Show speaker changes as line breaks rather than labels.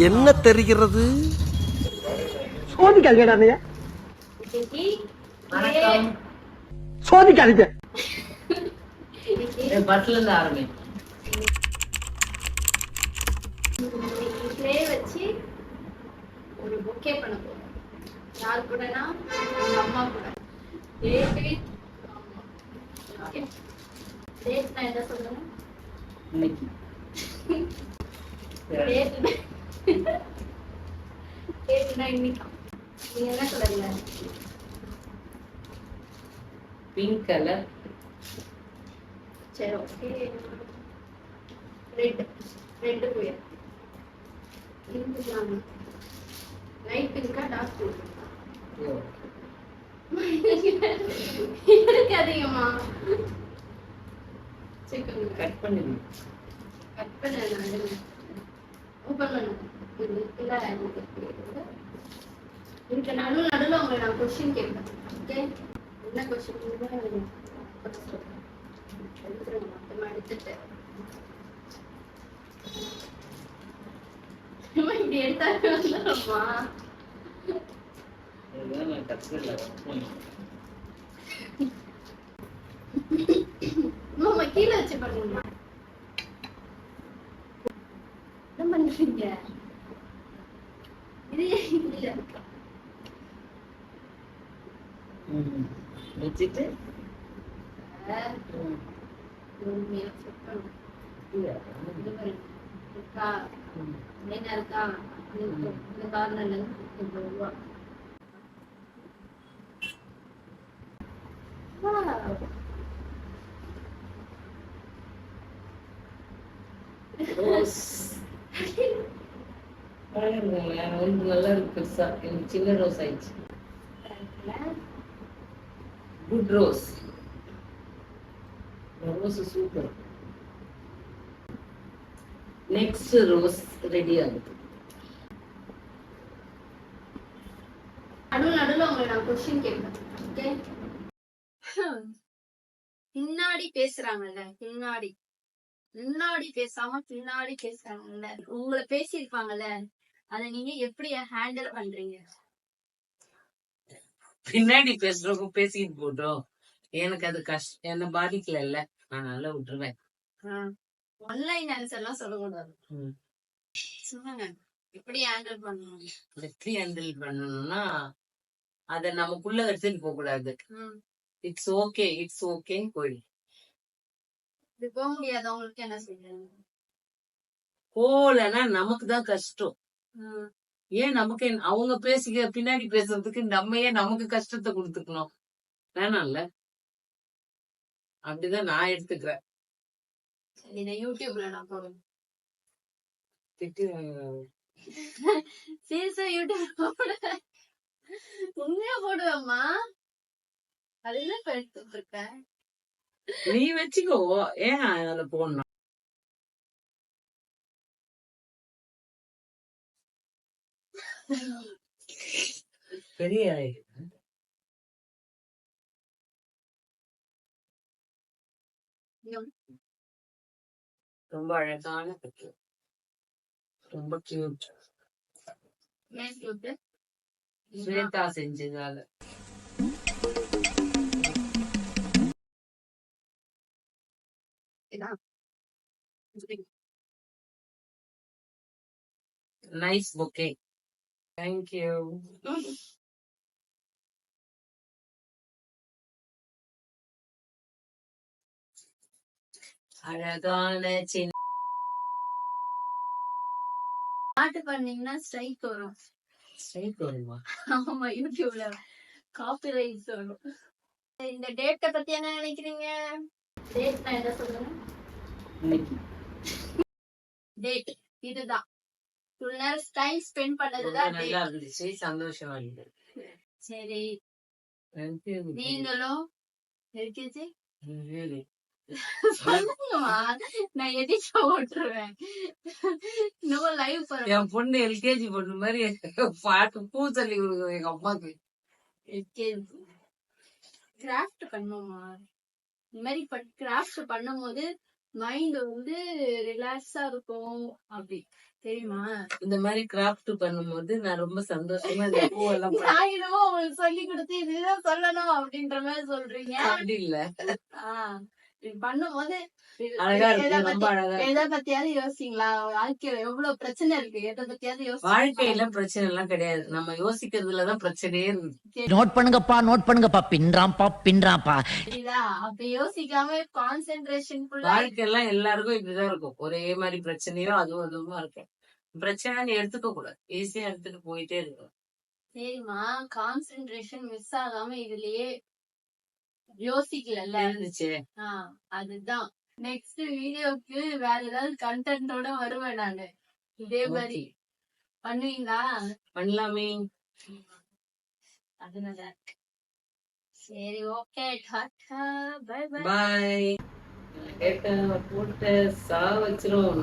என்ன தெரிகிறது?
சோதிக்காதீங்க, சோதிக்காதீங்க.
பட்ல இருந்து ஆரம்பி.
வச்சு ஒரு பொக்கே பண்ண போறோம். யார் கூடனா அம்மா கூட. டேட் நான் என்ன சொல்றேன்
இன்னைக்கு
டேட்னா இன்னைக்கு. நீங்க என்ன சொல்றீங்க?
Pink colour.
சரி, ஓகே. ரெட் ரெட் போயிரு. பிங்க் லைட் பிங்கா டார்க் பிங்க்? இருக்காதீங்கம்மா.
கட் பண்ணிடு.
கட் பண்ண ஓபன் பண்ணு. இல்ல இதுக்கு நடுவில் உங்களை நான் கொஸ்டின் கேட்பேன். ஓகே, என்ன கொஸ்டின் மொத்தமா எடுத்துட்டு இப்படி எடுத்தாலே வந்துடும்மா. கீழே வச்சு பண்ணுமா? என்ன பண்றீங்க? இது இல்ல
வச்சுட்டு
இருக்கா என்ன இருக்கா இந்த கார்னர்ல ரூபா.
நல்லா இருக்கு பெருசா. எனக்கு சின்ன ரோஸ் ஆயிடுச்சு. Good rose. Rose super. Next rose ready ஆகுது.
நடுவில் உங்களை நான் கொஸ்டின் கேட்பேன். ஓகே, பின்னாடி பேசுறாங்கல்ல, முன்னாடி பேசாம பின்னாடி பேசுறாங்கல்ல, உங்களை பேசியிருப்பாங்கல்ல, அத நீங்க எப்படி ஹேண்டில் பண்றீங்க?
பின்னாடி பேசுறவங்க பேசிட்டு போட்டோம். எனக்கு அது கஷ்டம், என்ன பாதிக்கல இல்ல, நான் நல்லா விட்டுருவேன்.
ஆன்லைன் ஆன்சர் எல்லாம் சொல்லக்கூடாது. சொல்லுங்க, எப்படி ஹேண்டில் பண்ணணும்?
எப்படி ஹேண்டில் பண்ணணும்னா அத நமக்குள்ள எடுத்துட்டு போக கூடாது. இட்ஸ் ஓகே போயிடு.
இது போக முடியாதவங்களுக்கு என்ன செய்யணும்?
போலன்னா நமக்கு தான் கஷ்டம். ஏன் நமக்கு அவங்க பின்னாடி பேசுறதுக்கு நம்ம ஏன் நமக்கு கஷ்டத்தை கொடுத்துக்கணும்? வேணாம்ல. அப்படிதான் நான் எடுத்துக்கிறேன்.
யூடியூப்ல நான் போடுவேன். சீரியஸா யூடியூப்ல போடுவேன். உண்மையா போடுவேம்மா. அதுதான் இப்ப எடுத்துட்டு இருக்கேன்.
நீ வச்சுக்கோ, ஏன் அதுல போடணும்? பெரிய ரொம்ப அழகான பிக்சர், ரொம்ப கியூட். ஸ்வேதா செஞ்சதால. நைஸ் புக்கே. Thank you. அழகான சின்ன
பாட்டு பண்ணீங்கன்னா ஸ்ட்ரைக் வரும்.
ஸ்ட்ரைக் வருமா?
ஆமா, யூடியூப்ல காப்பி ரைட்ஸ் வரும். இந்த டேட்டை பத்தி என்ன நினைக்கிறீங்க? டேட் நான் என்ன சொல்றேன்? டேட் இதுதான். டைம் ஸ்பெண்ட் பண்ணதுதான்
நல்லா இருந்துச்சு, சந்தோஷமா இருந்தது.
சரி, நீங்களும் எல்கேஜி சொல்லுங்கம்மா, நான் எதிர்த்து ஓட்டுருவேன். இன்னும் லைவ் போறேன்.
என் பொண்ணு எல்கேஜி பொண்ணு மாதிரி பாட்டு பூ சொல்லி கொடுக்கும் எங்க அம்மாக்கு.
கிராஃப்ட் பண்ணுமா? இந்த மாதிரி கிராஃப்ட் பண்ணும் போது மைண்ட் வந்து ரிலாக்ஸா இருக்கும் அப்படி தெரியுமா?
இந்த மாதிரி கிராஃப்ட் பண்ணும்போது நான் ரொம்ப சந்தோஷமா இந்த பூவெல்லாம்
நான் என்னமோ உங்களுக்கு சொல்லி கொடுத்து இதுதான் சொல்லணும் அப்படின்ற மாதிரி சொல்றீங்க.
அப்படி இல்ல,
இது பண்ணும்போது
அழகா இருக்கு, ரொம்ப அழகா இருக்கு.
எதை பத்தியாவது யோசிங்களா? வாழ்க்கையில எவ்வளவு பிரச்சனை இருக்கு, எதை பத்தியாவது
வாழ்க்கையில பிரச்சனை எல்லாம் கிடையாது, நம்ம யோசிக்கிறதுலதான் பிரச்சனையே இருக்கு.
நோட் பண்ணுங்கப்பா பின்றாம்பா.
சரிதா? அப்ப யோசிக்காம கான்சென்ட்ரேஷன் ஃபுல்லா
வாழ்க்கையெல்லாம் எல்லாருக்கும் இப்படிதான் இருக்கும், ஒரே மாதிரி பிரச்சனையோ அதுவும் அதுவுமா இருக்கும். பிரச்சனை எடுத்துக்க கூடாது, ஈஸியா எடுத்துட்டு போயிட்டே இருக்கும்.
சரிம்மா, கான்சென்ட்ரேஷன் மிஸ் ஆகாம இதுலயே யோசிக்கல
இருந்துச்சு.
அதுதான் நெக்ஸ்ட் வீடியோக்கு வேற ஏதாவது கண்டென்ட்டோட வருவேன் நானு. இதே மாதிரி பண்ணுவீங்களா?
பண்ணலாமே.
அதனால சரி, ஓகே, டாடா, பை பை.
பாய். கேட்ட போட்டு சா வச்சிரும்.